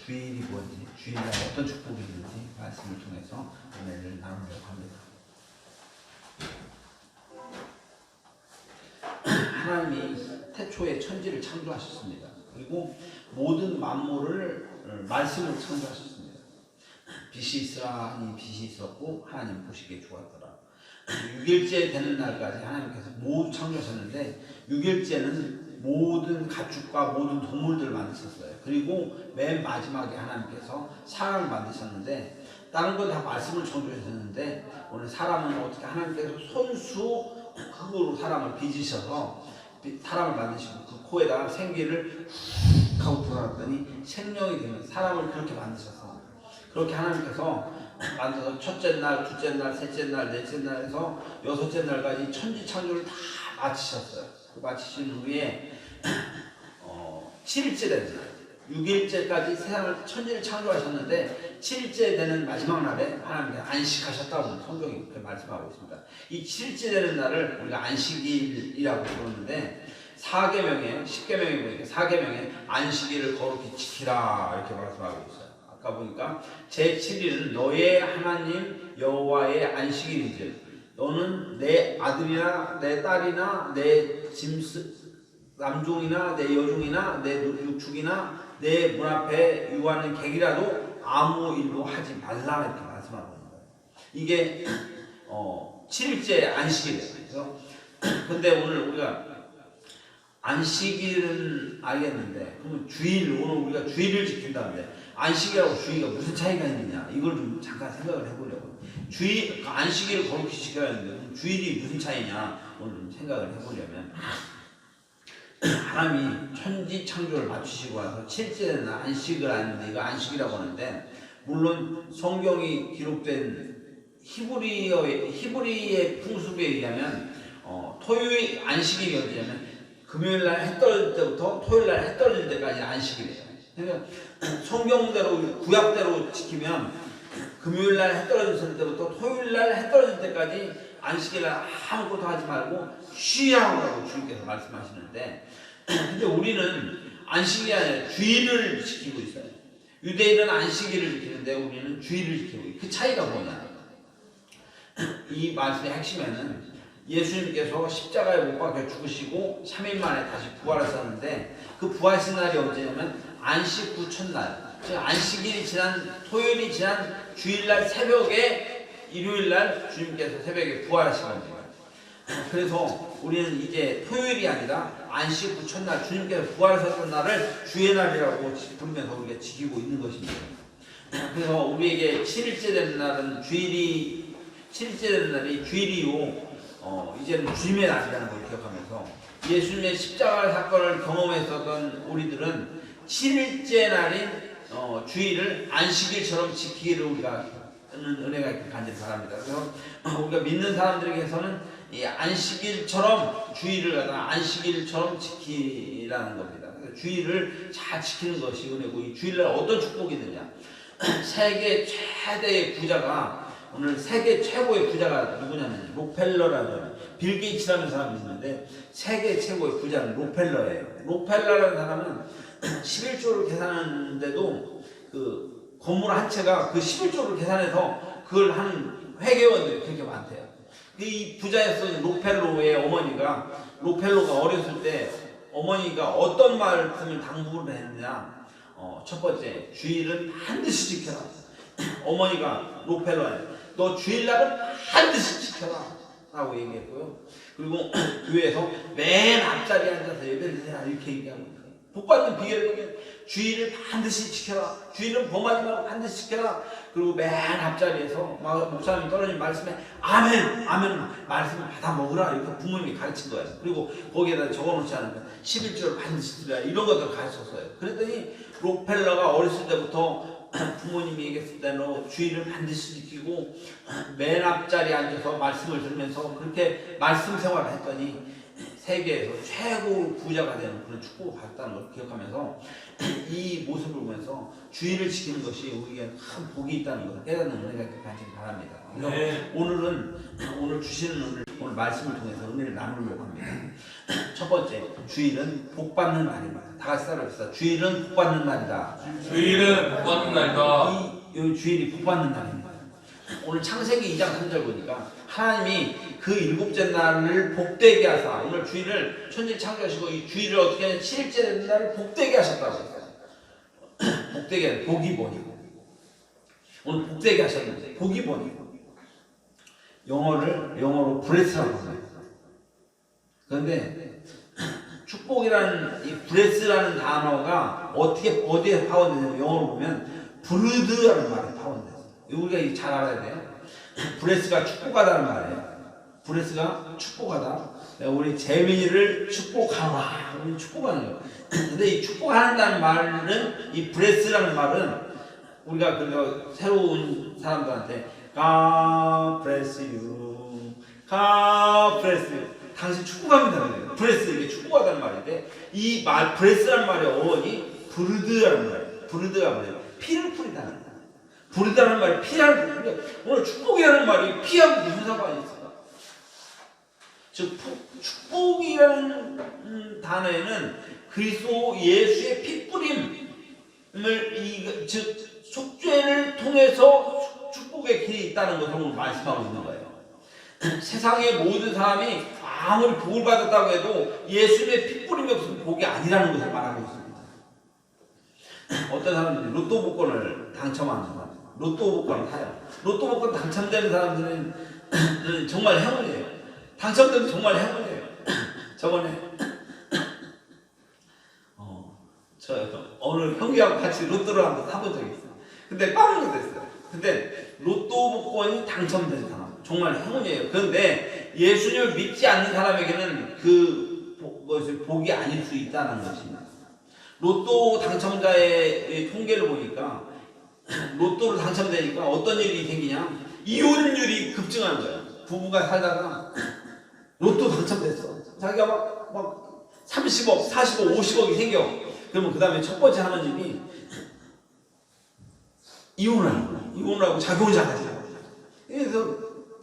주일이 뭔지, 주일날 어떤 축복이 있는지 말씀을 통해서 은혜를 나누려고 합니다. 하나님이 태초에 천지를 창조하셨습니다. 그리고 모든 만물을 말씀으로 창조하셨습니다. 빛이 있으라 하니 빛이 있었고 하나님 보시기에 좋았더라. 6일째 되는 날까지 하나님께서 모두 창조하셨는데 6일째는 모든 가축과 모든 동물들을 만드셨어요. 그리고 맨 마지막에 하나님께서 사람을 만드셨는데 다른 건 다 말씀을 창조하셨는데 오늘 사람은 어떻게 하나님께서 손수 흙으로 사람을 빚으셔서 사람을 만드시고 그 코에다가 생기를 훅 하고 불어놨더니 생명이 되는 사람을 그렇게 만드셨어. 그렇게 하나님께서 만들어서 첫째 날, 둘째 날, 셋째 날, 넷째 날에서 여섯째 날까지 천지 창조를 다 마치셨어요. 그 마치신 후에 7일째 되는 날, 6일째까지 세상을 천지를 창조하셨는데 7일째 되는 마지막 날에 하나님께서 안식하셨다고 성경이 그렇게 말씀하고 있습니다. 이 7일째 되는 날을 우리가 안식일이라고 부르는데 4계명에 10계명에 보니까 4계명에 안식일을 거룩히 지키라 이렇게 말씀하고 있어요. 아까 보니까 제7일은 너의 하나님 여호와의 안식일이지 너는 내 아들이나 내 딸이나 내 남종이나 내 여종이나 내 육축이나 내 문 앞에 유하는 객이라도 아무 일도 하지 말라 이렇게 말씀하고 있는 거예요. 이게 7일째 안식일이에요. 그래서 근데 오늘 우리가 안식일은 알겠는데 그러면 주일 오늘 우리가 주일을 지킨다는데 안식일하고 주일가 무슨 차이가 있느냐 이걸 좀 잠깐 생각을 해보려고. 주일 안식일을 거룩히 지켜야 하는데 주일이 무슨 차이냐 오늘 좀 생각을 해보려면 하나님이 천지 창조를 맞추시고 와서 7일째 날 안식을 하는데 이거 안식이라고 하는데 물론 성경이 기록된 히브리의 풍습에 의하면 토요일 안식일이 언제냐면 금요일날 해 떨어질 때부터 토요일날 해 떨어질 때까지 안식이래요. 그러니까 성경대로 구약대로 지키면 금요일날 해 떨어질 때부터 토요일날 해 떨어질 때까지 안식일날 아무것도 하지 말고 쉬라고 주님께서 말씀하시는데 근데 우리는 안식일이 아니라 주일을 지키고 있어요. 유대인은 안식일을 지키는데 우리는 주일을 지키고 있어요. 그 차이가 뭐냐? 이 말씀의 핵심에는 예수님께서 십자가에 못 박혀 죽으시고 3일 만에 다시 부활하셨는데 그 부활하신 날이 언제냐면 안식 후 첫날, 즉 안식일이 지난 토요일이 지난 주일날 새벽에 일요일날 주님께서 새벽에 부활하신 겁니다. 그래서 우리는 이제 토요일이 아니라 안식 후 첫날 주님께서 부활하셨던 날을 주의 날이라고 부르면서 우리가 지키고 있는 것입니다. 그래서 우리에게 7일째 되는 날은 7일째 되는 날이 주일이요 이제는 주님의 날이라는 걸 기억하면서 예수님의 십자가 사건을 경험했었던 우리들은 7일째 날인 주일을 안식일처럼 지키기를 우리가 은혜가 있길 간절히 바랍니다. 그래서 우리가 믿는 사람들에게서는 이 안식일처럼 주일을 갖다가 안식일처럼 지키라는 겁니다. 그래서 주일을 잘 지키는 것이 은혜고 이 주일날 어떤 축복이 있느냐? 세계 최대의 부자가 오늘 세계 최고의 부자가 누구냐면 록펠러라는 빌 게이츠라는 사람이 있는데 세계 최고의 부자는 록펠러예요. 록펠러라는 사람은 11조를 계산하는데도 그 건물 한 채가 그 11조를 계산해서 그걸 하는 회계원들이 그렇게 많대요. 이 부자였던 록펠러의 어머니가 록펠러가 어렸을 때 어머니가 어떤 말씀을 당부를 했느냐? 첫 번째 주일은 반드시 지켜라. 어머니가 록펠러에 너 주일날은 반드시 지켜라 라고 얘기했고요. 그리고 교회에서 맨 앞자리에 앉아서 예배를 해라 이렇게 얘기하고 있어요. 복받는 비결은 주일을 반드시 지켜라. 주일은 범하지 말고 반드시 지켜라. 그리고 맨 앞자리에서 목사님이 떨어진 말씀에 아멘 말씀을 받아 먹으라 이렇게 부모님이 가르친 거예요. 그리고 거기에다 적어놓지 않으면 11조를 반드시 드려라 이런 것들을 가르쳤어요. 그랬더니 록펠러가 어렸을 때부터 부모님이 얘기했을 때는 주일을 반드시 지키고 맨 앞자리에 앉아서 말씀을 들으면서 그렇게 말씀 생활을 했더니 세계에서 최고 부자가 되는 그런 축복을 받았다는 걸 기억하면서 이 모습을 보면서 주일을 지키는 것이 우리에게 큰 복이 있다는 것을 깨닫는 은혜가 있길 간절히 바랍니다. 그래서 오늘 주시는 오늘 오늘 말씀을 통해서 은혜를 나누려고 합니다. 첫 번째, 주일은 복받는 날입니다. 다 같이 따라합시다. 주일은 복받는 날이다. 주일은 복받는 날이다. 이 주일이 복받는 날입니다. 오늘 창세기 2장 3절 보니까 하나님이 그 일곱째 날을 복되게 하사, 오늘 주일을 천지 창조하시고 이 주일을 어떻게 하냐, 7일째 날을 복되게 하셨다고 했어요. 복되게 하는, 복이 뭐니고, 오늘 복되게 하셨는데 복이 뭐니고, 영어로 브레스라고 합니다. 그런데 축복이라는 이 브레스라는 단어가 어디에 파원되냐면, 영어로 보면 브르드라는 말에 파원돼요. 우리가 잘 알아야 돼요. 브레스가 축복하다는 말이에요. 브레스가 축복하다. 우리 재민이를 축복하라. 우리 축복하는 거예요. 근데 이 축복한다는 말은, 이 브레스라는 말은 우리가 그 새로운 사람들한테 God bless you, God bless you, 당신 축복합니다. 브레스, 이게 축복하다는 말인데, 이 말 브레스라는 말의 어원이 브르드라는 말이에요. 브르드가 뭐예요? 피를 뿌리다는 거예요. 부르다는 말이 피하는 거예요. 오늘 축복이라는 말이 피하고 무슨 상관이 있을까? 즉 축복이라는 단어에는 그리스도 예수의 피뿌림을, 즉 속죄를 통해서 축복의 길이 있다는 것을 오늘 말씀하고 있는 거예요. 세상의 모든 사람이 아무리 복을 받았다고 해도 예수님의 피뿌림이 없으면 복이 아니라는 것을 말하고 있습니다. 어떤 사람들이 로또 복권을 당첨하는 사람, 로또 복권을 사요. 로또 복권 당첨되는 사람들은 정말 행운이에요. 당첨되면 정말 행운이에요. 저번에 저 어느 형제하고 같이 로또를 한번 사본 적이 있어요. 근데 빵을 됐어요. 근데 로또 복권이 당첨된 사람 정말 행운이에요. 그런데 예수님을 믿지 않는 사람에게는 그것이 복이 아닐 수 있다는 것입니다. 로또 당첨자의 통계를 보니까, 로또를 당첨되니까 어떤 일이 생기냐, 이혼율이 급증하는 거예요. 부부가 살다가 로또 당첨됐어. 자기가 막 30억, 40억, 50억이 생겨. 그러면 그 다음에 첫 번째 하는 일이 이혼하는 거야. 이혼을 하고 자기 혼자 가지. 그래서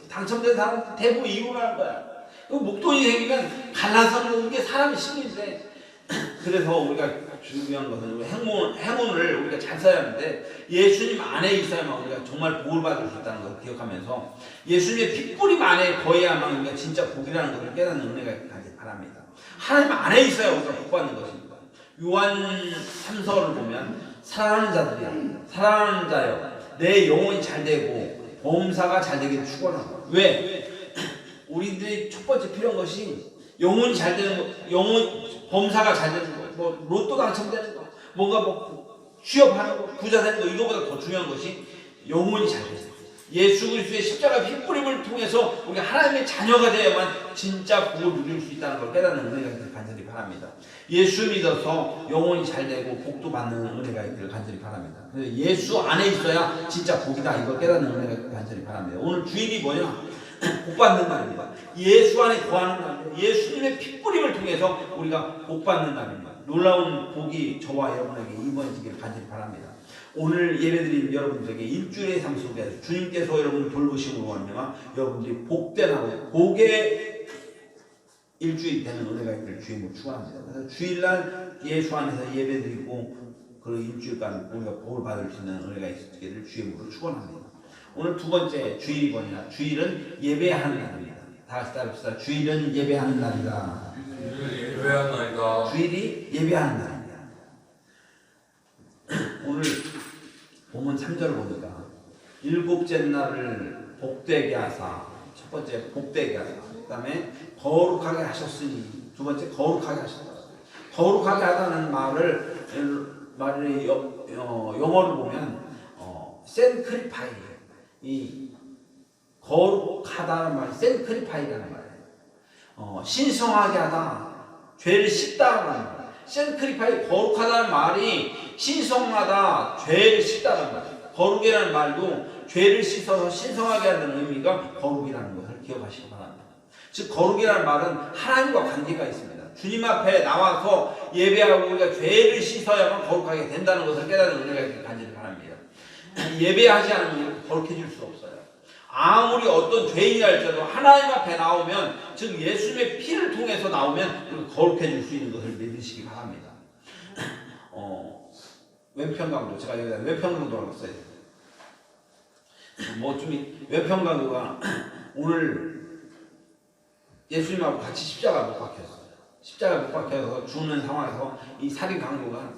당첨된 사람 대부분 이혼하는 거야. 목돈이 생기면 갈라서는 게 사람의 심리인데, 그래서 우리가 중요한 것은 행운을 우리가 잘 써야 하는데, 예수님 안에 있어야만 우리가 정말 복을 받을 수 있다는 것을 기억하면서, 예수님의 핏뿌림 안에 거해야만 우리가 진짜 복이라는 것을 깨닫는 은혜가 가길 바랍니다. 하나님 안에 있어야 우리가 복 받는 것입니다. 요한 3서를 보면 사랑하는 자들이야, 사랑하는 자여, 내 영혼이 잘 되고 범사가 잘 되기를 축원하고. 왜? 우리들이 첫 번째 필요한 것이 영혼이 잘 되는 거, 범사가 잘 되는 거, 뭐 로또 당첨되는 거, 뭔가 뭐 취업하는 거, 부자 되는 거, 이거보다 더 중요한 것이 영혼이 잘 되는 거. 예수 그리스도의 십자가 핏뿌림을 통해서 우리가 하나님의 자녀가 되어야만 진짜 복을 누릴 수 있다는 걸 깨닫는 은혜가 있기를 간절히 바랍니다. 예수 믿어서 영혼이 잘 되고 복도 받는 은혜가 있기를 간절히 바랍니다. 그래서 예수 안에 있어야 진짜 복이다, 이걸 깨닫는 은혜가 간절히 바랍니다. 오늘 주일이 뭐냐? 복 받는 날입니다. 예수 안에 거하는 날입니다. 예수님의 핏뿌림을 통해서 우리가 복 받는 날입니다. 놀라운 복이 저와 여러분에게 임하시기를 간절히 바랍니다. 오늘 예배드린 여러분들에게 일주일의 삶 속에서 주님께서 여러분을 돌보심으로 말미암아 여러분들이 복된 하루, 복의 일주일이 되는 은혜가 있기를 주님으로 축원합니다. 그래서 주일날 예수 안에서 예배드리고 그 일주일간 우리가 복을 받을 수 있는 은혜가 있기를 주님으로 축원합니다. 오늘 두 번째 주일이 뭐냐? 주일은 예배하는 날입니다. 다 같이 따라합시다. 주일은 예배하는 날이다. 예배하는 날이다. 주일이 예배하는 날입니다. 오늘 본문 3절을 보니까 일곱째 날을 복되게 하사, 첫 번째 복되게 하사, 그 다음에 거룩하게 하셨으니, 두 번째 거룩하게 하셨다. 거룩하게 하다는 말을 영어로 보면 센크리파이, 이 거룩하다는 말이 센크리파이라는 말이에요. 신성하게 하다, 죄를 씻다라는 말. 센크리파이, 거룩하다는 말이 신성하다, 죄를 씻다라는 말. 거룩이라는 말도 죄를 씻어서 신성하게 하는 의미가 거룩이라는 것을 기억하시기 바랍니다. 즉 거룩이라는 말은 하나님과 관계가 있습니다. 주님 앞에 나와서 예배하고 우리가 죄를 씻어야만 거룩하게 된다는 것을 깨닫는 은혜가 있기를 간절히 바랍니다. 예배하지 않으면 거룩해질 수 없어요. 아무리 어떤 죄인이 할지라도 하나님 앞에 나오면, 즉 예수님의 피를 통해서 나오면 거룩해질 수 있는 것을 믿으시기 바랍니다. 왼편강도, 제가 여기다 왼편강도라고 써요. 왼편강도가 오늘 예수님하고 같이 십자가 못 박혔어요. 십자가 못 박혀서 죽는 상황에서 이 살인 강도가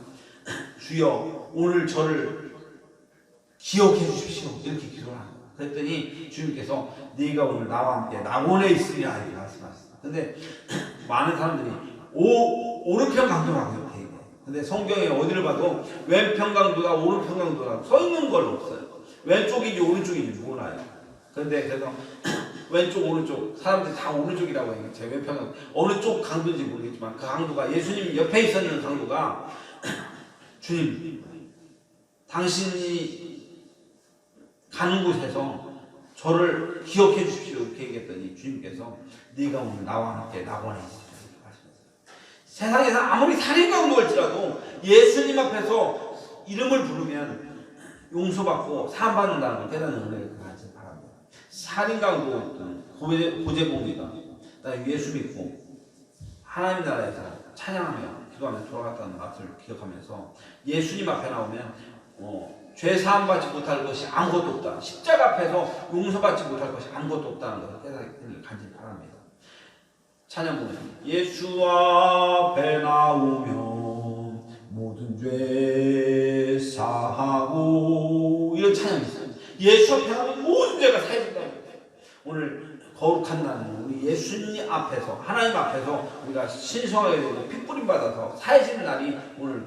주여 오늘 저를 기억해 주십시오 이렇게 기도를 합니다. 그랬더니 주님께서 네가 오늘 나와 함께 낙원에 있으리라 이렇게 말씀하셨어요. 근데 많은 사람들이 오른편 강도라고 이렇게 얘기해요. 근데 성경에 어디를 봐도 왼편 강도가 오른편 강도라고 써 있는 걸 없어요. 왼쪽인지 오른쪽인지 몰라요. 그런데 그래서 왼쪽 오른쪽 사람들이 다 오른쪽이라고 해요. 제 왼편은 어느 쪽 강도인지 모르겠지만 그 강도가 예수님 옆에 있었는 강도가 주님 당신이 가는 곳에서 저를 기억해 주십시오 이렇게 얘기했더니 주님께서 네가 오늘 나와 함께 낙원에 있으리라 이렇게 말씀하셨어요. 세상에서 아무리 살인 강도일지라도 예수님 앞에서 이름을 부르면 용서받고 사함받는다는 걸 깨닫는 은혜를 가지기 바랍니다. 살인 강도 고재봉이가 예수 믿고 하나님 나라에서 찬양하며 기도하며 돌아갔다는 것을 기억하면서 예수님 앞에 나오면 죄 사함받지 못할 것이 아무것도 없다. 십자가 앞에서 용서받지 못할 것이 아무것도 없다는 것을 깨닫기를 간절히 바랍니다. 찬양 보면 예수 앞에 나오면 모든 죄 사하고 이런 찬양이 있어요. 예수 앞에 나오면 모든 죄가 사해진다. 오늘 거룩한 날은 우리 예수님 앞에서 하나님 앞에서 우리가 신성하게 되고 핏부림 받아서 사해지는 날이 오늘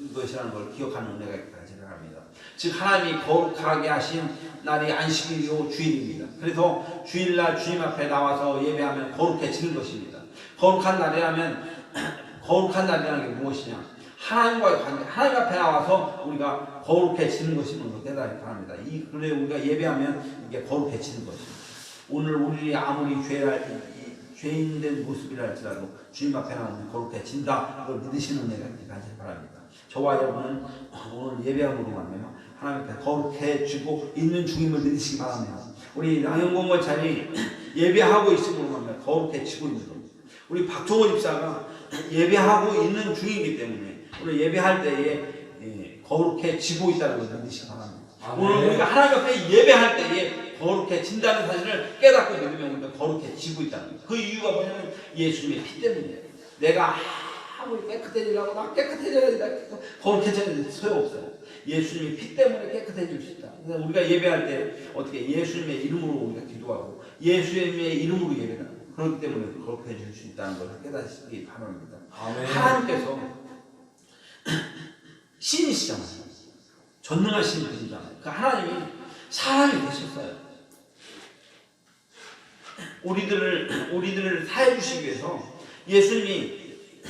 이것이라는 걸 기억하는 은혜가 있기를 합니다. 즉 하나님이 거룩하게 하신 날이 안식일이요 주일입니다. 그래서 주일날 주님 앞에 나와서 예배하면 거룩해지는 것입니다. 거룩한 날이라는 게 무엇이냐? 하나님과의 관계, 하나님 앞에 나와서 우리가 거룩해지는 것임을 깨달아야 합니다. 그래 우리가 예배하면 이게 거룩해지는 것입니다. 오늘 우리 아무리 죄인된 모습이라 할지라도 주님 앞에 나오면 거룩해진다. 이걸 믿으시는 은혜가 있기를 간절히 바랍니다. 저와 여러분은 오늘 예배함으로 말미암아 하나님 앞에 거룩해지고 있는 중임을 믿으시기 바랍니다. 우리 양영권 권찰이 예배하고 있음으로 말미암아 거룩해지고 있는 겁니다. 우리 박종호 집사가 예배하고 있는 중이기 때문에 오늘 예배할 때에 거룩해지고 있다는 것을 믿으시기 바랍니다. 오늘 우리가 하나님 앞에 예배할 때에 거룩해진다는 사실을 깨닫고 믿으면 우리가 거룩해지고 있다는 거예요. 그 이유가 뭐냐면 예수님의 피 때문이에요. 내가 아무리 깨끗해지려고 나 깨끗해져야 거룩해지는데 소용없어요. 예수님의 피 때문에 깨끗해질 수 있다. 그래서 우리가 예배할 때 어떻게 예수님의 이름으로 우리가 기도하고 예수님의 이름으로 예배하고 그렇기 때문에 거룩해질 수 있다는 것을 깨닫기 바랍니다. 아멘. 하나님께서 신이시잖아요. 전능하신 분이잖아요. 그 하나님이 사람이 되셨어요. 우리들을 사해 주시기 위해서 예수님이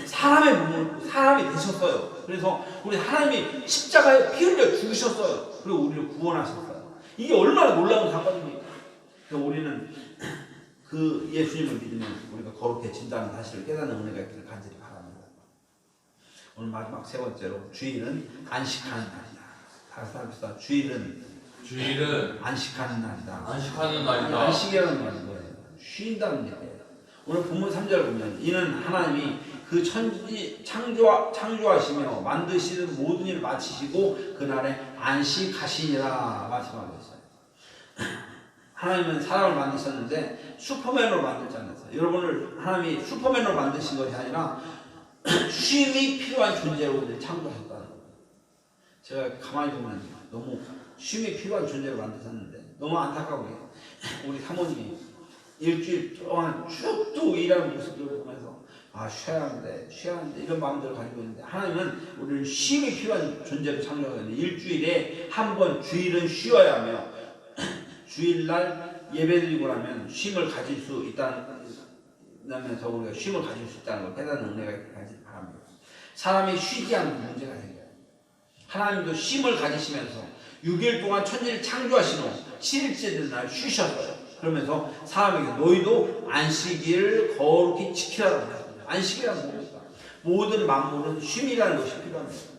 사람이 되셨어요. 그래서 우리 하나님이 십자가에 피 흘려 죽으셨어요. 그리고 우리를 구원하셨어요. 이게 얼마나 놀라운 사건입니까? 그래서 우리는 그 예수님을 믿으면 우리가 거룩해진다는 사실을 깨닫는 은혜가 있기를 간절히 바랍니다. 오늘 마지막 세 번째로 주일은 안식하는 날이다. 다시 합시다. 주일은 안식하는 날이다. 안식하는 날이다. 안식이라는 말은 뭐예요? 쉰다는 얘기예요. 오늘 본문 3절 보면 이는 하나님이 그 천지 창조하시며 만드시는 모든 일을 마치시고 그날에 안식하시니라 말씀하고 있어요. 하나님은 사람을 만드셨는데 슈퍼맨으로 만들지 않았어요. 여러분을 하나님이 슈퍼맨으로 만드신 것이 아니라 쉼이 필요한 존재로 창조하셨다는 거예요. 제가 가만히 보면 너무 쉼이 필요한 존재로 만드셨는데 너무 안타까운 게 우리 사모님이 일주일 동안 쭉 일하는 모습을 보면서 쉬어야 하는데 이런 마음들을 가지고 있는데 하나님은 우리를 쉼이 필요한 존재로 창조하셨는데 일주일에 한 번 주일은 쉬어야 하며 주일날 예배드리고 나면 쉼을 가질 수 있다면서 우리가 쉼을 가질 수 있다는 걸 깨닫는 은혜가 가지기 바랍니다. 사람이 쉬지 않는 문제가 생겨요. 하나님도 쉼을 가지시면서 6일 동안 천지를 창조하신 후 7일째 되는 날 쉬셨어요. 그러면서 사람에게 너희도 안식일을 거룩히 지키라고 하셨습니다. 안식이란 뭡니까? 모든 만물은 쉼이라는 것이 필요합니다.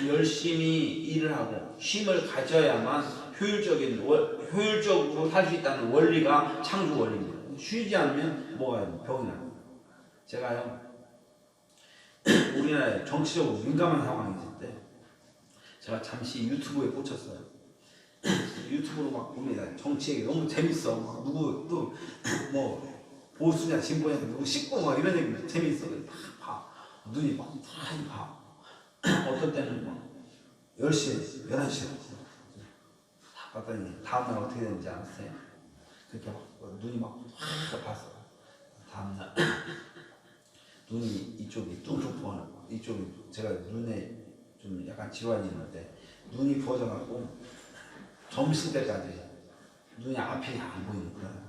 열심히 일을 하고 쉼을 가져야만 효율적으로 살 수 있다는 원리가 창조 원리입니다. 쉬지 않으면 뭐가 병이 나요. 제가요 우리나라에 정치적으로 민감한 상황이 있을 때 제가 잠시 유튜브에 꽂혔어요. 유튜브로 막 봅니다. 정치 얘기 너무 재밌어. 막 누구 또 뭐 보수냐 진보냐 누구 씹고 막 이런 얘기 재밌어. 막 봐. 눈이 막 봐. 어떤 때는 막 10시에 11시에 다 봤더니 다음날 어떻게 되는지 알았어요? 그렇게 막 눈이 막 봤어. 다음날 눈이 이쪽이 뚱뚱 부어는 이쪽이 제가 눈에 좀 약간 질환이 있는데 눈이 부어져갖고 점심 때까지 눈이 앞이 안 보이는 거예요.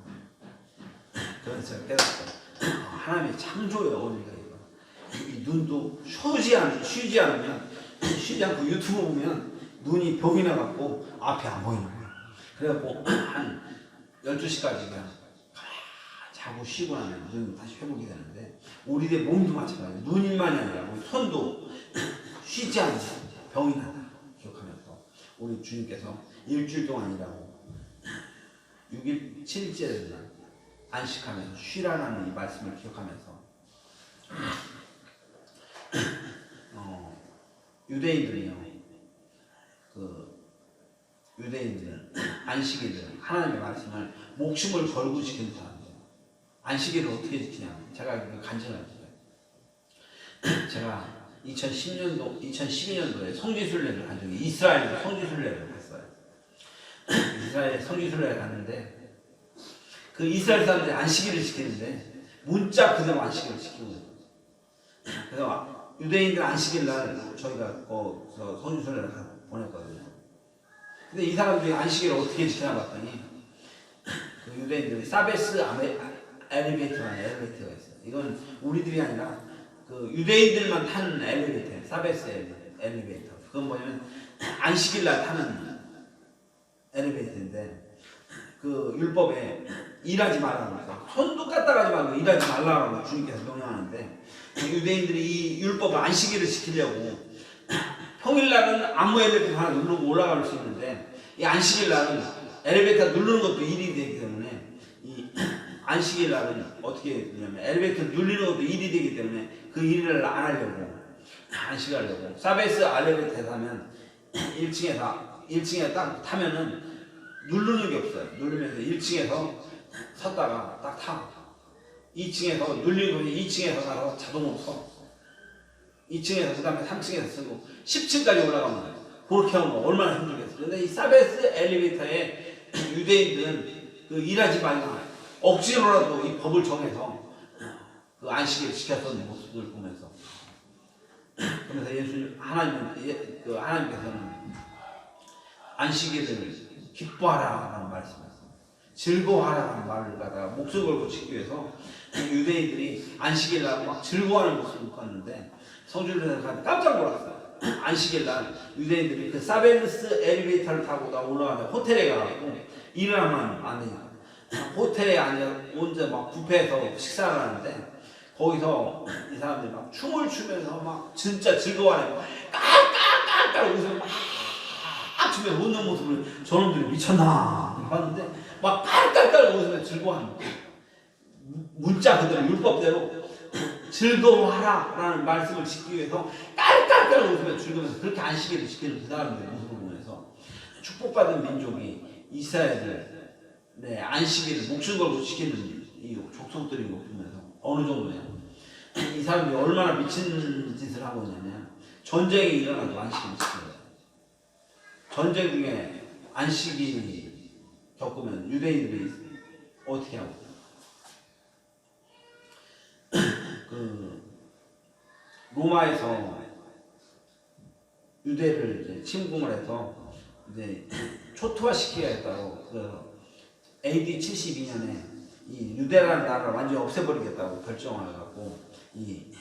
그래서 제가 깨달았어요. 하나님의 창조의 어원리가 이거. 이 눈도 쉬지 않고 유튜브 보면 눈이 병이 나갖고 앞이 안 보이는 거예요. 그래갖고 한 12시까지 그냥 자고 쉬고 나면 눈이 다시 회복이 되는데 우리의 몸도 마찬가지예요. 눈일만이 아니라 우리 손도 쉬지 않는 병이 나다 기억하면서 우리 주님께서 일주일 동안 일하고 6일 7일째 되는 날 안식하면서 쉬라는 이 말씀을 기억하면서 유대인들이요 유대인들은 안식일을 하나님의 말씀을 목숨을 걸고 지키는 사람이에요. 안식일을 어떻게 지키냐? 제가 간증을 했어요. 제가 2012년도에 성지순례를 간 적이 이스라엘 성지순례를 갔어요. 이스라엘 성지순례를 갔는데 그 이스라엘 사람들이 안식일을 지키는데 문자 그대로 안식일을 지키고 있어요. 그래서 유대인들 안식일 날 저희가 성지순례를 보냈거든요. 근데 이 사람들이 안식일을 어떻게 지키나 봤더니 그 유대인들이 사베스 엘리베이터라는 엘리베이터가 있어요. 이건 우리들이 아니라 그 유대인들만 타는 엘리베이터예요. 사베스 엘리베이터. 그건 뭐냐면 안식일 날 타는 엘리베이터인데 그 율법에 일하지 말라고 해서 손도 까딱하지 말고 일하지 말라고 주님께서 명령하는데 유대인들이 이 율법을 안식일을 지키려고 평일날은 아무 엘리베이터 하나 누르고 올라갈 수 있는데 이 안식일날은 엘리베이터 누르는 것도 일이 되기 때문에 이 안식일날은 어떻게 되냐면 엘리베이터 눌리는 것도 일이 되기 때문에 그 일을 안 하려고 안식하려고 사베스 엘리베이터에 타면 1층에 딱 타면은 누르는 게 없어요. 누르면서 1층에서 섰다가 딱 타. 2층에서 눌리는 거지 2층에서 가서 자동으로 서. 2층에서 그 다음에 3층에서 쓰고 10층까지 올라가면 돼요. 그렇게 하면 얼마나 힘들겠어요. 근데 이 사베스 엘리베이터에 유대인들은 그 일하지 말고 억지로라도 이 법을 정해서 그 안식일을 지켰던 모습을 보면서 그러면서 하나님께서는 안식일을 기뻐하라라는 말씀이었어요. 즐거워하라는 말을 갖다가 목숨 걸고 지키기 위해서 유대인들이 안식일 날 막 즐거워하는 모습을 봤는데 성주를 깜짝 놀랐어요. 안식일 날 유대인들이 그 사베스 엘리베이터를 타고 다 올라가면 호텔에 가고 일을 하면 안 되니까 호텔에 앉아 혼자 막 뷔페에서 식사를 하는데 거기서 이 사람들이 막 춤을 추면서 막 진짜 즐거워하는 깔깔깔깔 웃으면서 막 추면서 웃는 모습을 저놈들이 미쳤나 봤는데 막 깔깔깔 웃으면서 즐거워하는 거예요. 문자 그대로 율법대로 즐거워하라라는 말씀을 지키기 위해서 깔깔깔 웃으면서 즐거우면서 그렇게 안식일을 지키는 그 사람들의 모습을 보면서 축복받은 민족이 이스라엘을 안식일을 목숨 걸고 지키는 이 족속들인 거 보면서 어느 정도냐 이 사람들이 얼마나 미친 짓을 하고 있냐면 전쟁이 일어나도 안식일을 지키는 거예요. 전쟁 중에 안식일이 겪으면 유대인들이 어떻게 하고 그 로마에서 유대를 이제 침공을 해서 이제 초토화시키겠다고 그 AD 72년에 이 유대라는 나라를 완전히 없애버리겠다고 결정을 해갖고 이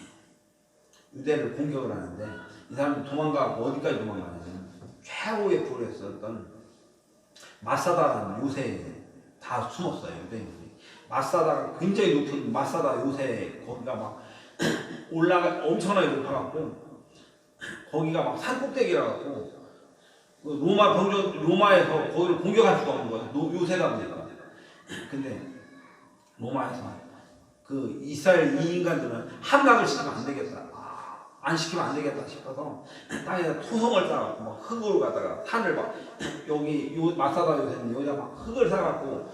유대를 공격을 하는데 이 사람이 도망가고 어디까지 도망가냐면 최후의 부였었던 마사다라는 요새에 다 숨었어요. 유대인들이. 마사다가 굉장히 높은 마사다 요새 거기가 막 엄청나게 높아갖고 거기가 막 산꼭대기라 갖고 로마 병정 로마에서 거기를 공격할 수가 없는 거야. 요새다 보니까. 근데 로마에서 그 이스라엘 이 인간들은 함락을 시키면 안 되겠다. 안 시키면 안 되겠다 싶어서 땅에다 토성을 쌓아갖고 막 흙으로 갖다가 산을 막 여기 요 마사다 요새는 여기다 막 흙을 쌓아갖고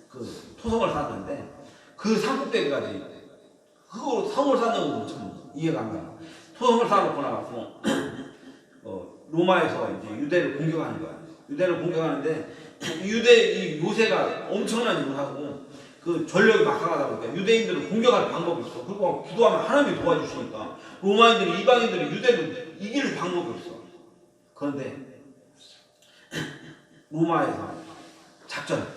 그 토성을 쌓았는데 그 산꼭대기까지 흙으로 성을 쌓는 건 좀 이해가 안 가요. 토성을 쌓아놓고 나가서 로마에서 이제 유대를 공격하는 거야. 유대를 공격하는데 이 요새가 엄청난 일을 하고 그 전력이 막강하다 보니까 유대인들은 공격할 방법이 없어. 그리고 기도하면 하나님이 도와주시니까 로마인들이 이방인들이 유대를 이길 방법이 없어. 그런데 로마에서 작전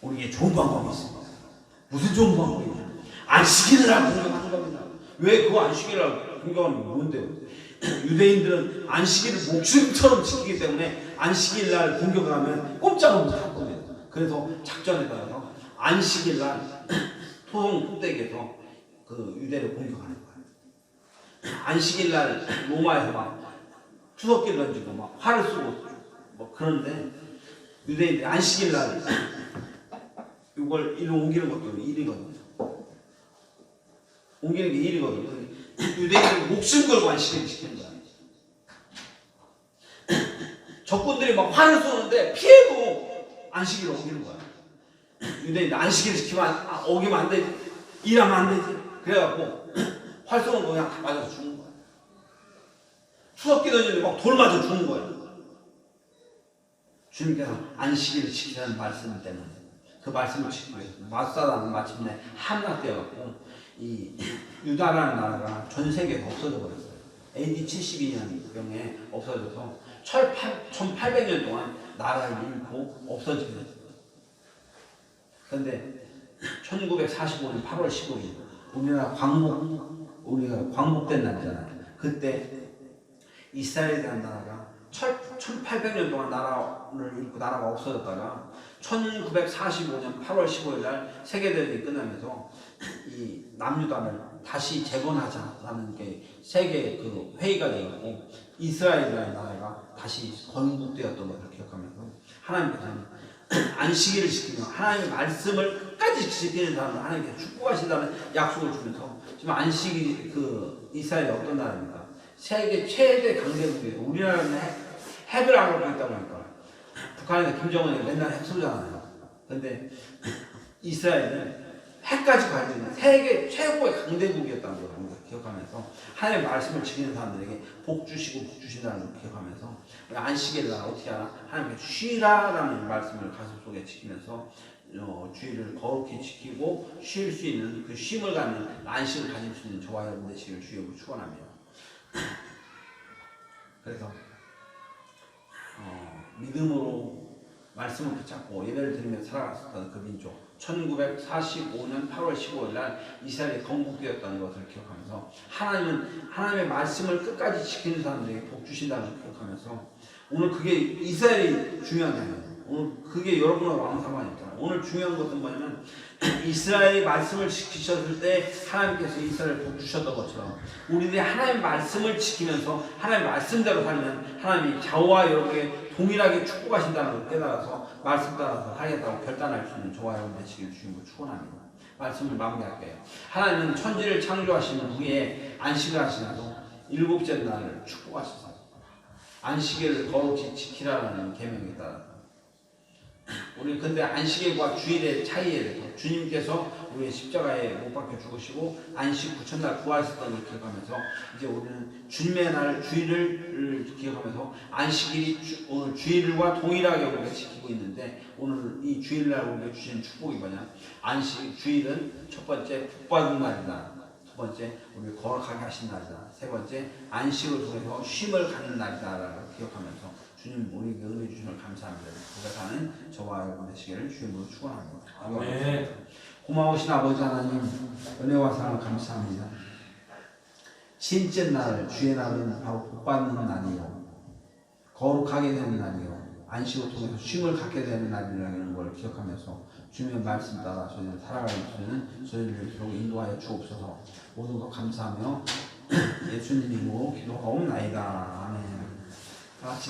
우리에게 좋은 방법이 있습니다. 무슨 좋은 방법이냐? 안식일을 공격하는 겁니다. 왜 그 안식일을 공격하는 게 뭔데요? 유대인들은 안식일을 목숨처럼 지키기 때문에 안식일 날 공격을 하면 꼼짝을 못할 겁니다. 그래서 작전에 따라서 안식일 날 토성 꼭대기에서 그 유대를 공격하는 거예요. 안식일 날 로마에서 막 투석기를 던지고 막 활을 쏘고 뭐 그런데 유대인들이 안식일 날 이걸 일로 옮기는 것도 일이거든요. 옮기는 게 일이거든요. 유대인들이 목숨 걸고 안식일을 지키는 거야. 적군들이 막 활을 쏘는데 피해도 안식일을 어기는 거야. 유대인들 안식일을 지키면 어기면 안 되지. 일하면 안 되지. 그래갖고 활 쏘는 거 그냥 다 맞아서 죽는 거야. 수석기 던지는데 막 돌 맞아 죽는 거야. 주님께서 안식일을 지키라는 말씀 때문에 그 말씀을 지키고 있습니다. 마사다는 마침내 함락되어갖고 이 유다라는 나라가 전 세계에서 없어져 버렸어요. AD 72년경에 없어져서 1800년 동안 나라를 잃고 없어지게 됐어요. 그런데 1945년 8월 15일 우리가 광복된 날이잖아요. 그때 이스라엘이라는 나라가 1800년 동안 나라를 잃고 나라가 없어졌다가 1945년 8월 15일 날 세계대전이 끝나면서 이 남유다를 다시 재건하자라는 게 세계 그 회의가 되었고 이스라엘이라는 나라가 다시 건국되었던 것을 기억하면서 하나님께서는 안식일을 지키며 하나님의 말씀을 끝까지 지키는 사람을 하나님께서 축복하신다는 약속을 주면서 지금 안식일이 그 이스라엘이 어떤 나라입니까? 세계 최대 강대국이에요. 우리나라는 핵을 안 갖고 있다고 하니까 북한에서 김정은이 맨날 핵 쏘잖아요. 그런데 이스라엘은 핵까지 가지고 있는 세계 최고의 강대국이었다는 걸 기억하면서 하나님의 말씀을 지키는 사람들에게 복 주시고 복 주신다는 걸 기억하면서 안식일 날 어떻게 하나 하나님께 쉬라라는 말씀을 가슴속에 지키면서 주의를 거룩히 지키고 쉴 수 있는 그 쉼을 갖는 안식을 가질 수 있는 저와 여러분 되시기를 주여 축원합니다. 그래서 믿음으로 말씀을 붙잡고 예배를 드리며 살아갔었던 그 민족 1945년 8월 15일 날 이스라엘이 건국되었다는 것을 기억하면서 하나님은 하나님의 말씀을 끝까지 지키는 사람들에게 복 주신다는 걸 기억하면서 오늘 그게 이스라엘이 중요한 게 아니에요. 오늘 그게 여러분과 아무 상관이 없잖아요. 오늘 중요한 것은 뭐냐면 이스라엘이 말씀을 지키셨을 때 하나님께서 이스라엘을 복 주셨던 것처럼 우리들이 하나님의 말씀을 지키면서 하나님의 말씀대로 살면 하나님이 저와 여러분에게 동일하게 축복하신다는 걸 깨달아서 말씀 따라서 하겠다고 결단할 수 있는 저와 여러분 되시길 주님을 축원합니다. 말씀을 마무리할게요. 하나님은 천지를 창조하신 후에 안식을 하시나도 일곱째 날을 축복하셔서 안식일을 거룩히 지키라는 계명에 따라 우리 근데 안식일과 주일의 차이에 대해서 주님께서 우리의 십자가에 못 박혀 죽으시고 안식 구천날 부활하셨던 걸 기억하면서 이제 우리는 주님의 날 주일을 기억하면서 안식일이 오늘 주일과 동일하게 우리가 지키고 있는데 오늘 이 주일날 우리가 주신 축복이 뭐냐? 안식 주일은 첫 번째 복받은 날이다. 두 번째 우리 거룩하게 하신 날이다. 세 번째 안식을 통해서 쉼을 갖는 날이다라고 기억하면서 주님 우리에게 은혜 주시는 감사합니다. 고백하는 저와 여러분 되시기를 주님으로 축원합니다. 아멘. 고마우신 아버지 하나님 은혜와 사랑 감사합니다. 쉰째 날 주의 날은 바로 복받는 날이요 거룩하게 되는 날이요 안식을 통해서 쉼을 갖게 되는 날이라는 걸 기억하면서 주님의 말씀 따라 저희를 살아갈 수 있는 저희를 계속 인도하여 주옵소서. 모든 것 감사하며 예수님 이름으로 기도하옵나이다. 아멘. 다 같이.